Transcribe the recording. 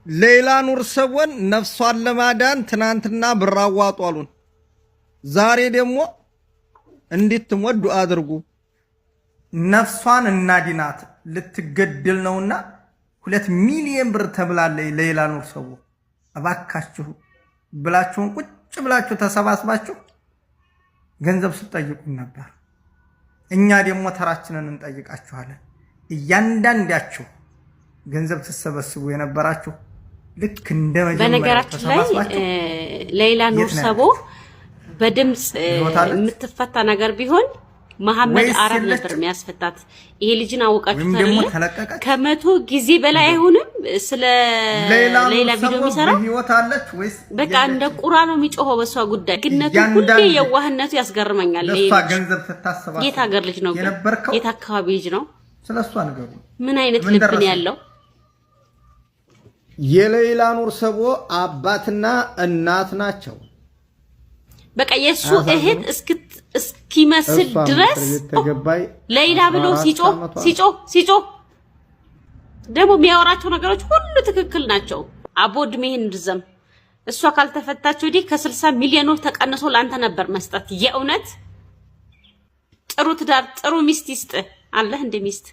ሌላ ኑር ሰውን ነፍሷን ለማዳን ትናንትና ብር አዋጧሉን ዛሬ ደግሞ እንድትሞት ዱአ አድርጉ። ነፍሷን እናዲናት ልትገደል ነውና 2 ሚሊዮን ብር ተብላለች ሌላ ኑር ሰው እባካችሁ ብላችሁን ቁጭ ብላችሁ ተሰባስባችሁ ገንዘብ ስትጠይቁ ነበር። እኛ ደግሞ ተራችንን እንጠይቃችኋለን። እያንዳንዳችሁ ገንዘብ ተሰበስቡ የነበራችሁ ልክ እንደ መጀመሪያ ተሰባስባችሁ ሌላ ኑር ሰው በድምጽ የምትፈታ ነገር ቢሆን መሐመድ አረብ ነበር የሚያስፈታት። ይሄ ልጅን አወቃችሁ ታዲያ ከመቶ ጊዜ በላይ አይሆንም ስለ ሌላ ቪዲዮ የሚሰራ በቃ እንደ ቁራ ነው የሚጮኸው በሷ ጉዳይ። ግነቱ ሁሌ የዋህነቱ ያስገርመኛል። የት ሀገር ልጅ ነው? የት አካባቢ ልጅ ነው? ስለሷ ነገሩ ምን አይነት ልብ ነው ያለው? የሌላ ኑር ሰው አባትና እናት ናቸው። በቃ የሱ እህት እስኪመስል ድረስ ሌላ ብሎ ሲጮ ደግሞ የሚያወራቸው ነገሮች ሁሉ ትክክል ናቸው። አቦ እድሜህን እንድዘም እሷ ካልተፈታቸው ዲ ከ60 ሚሊዮን ብር ተቀንሶ ላንተ ነበር መስጠት። የእውነት ጥሩ ትዳር ጥሩ ሚስት ይስጥ አለህ እንደ ሚስት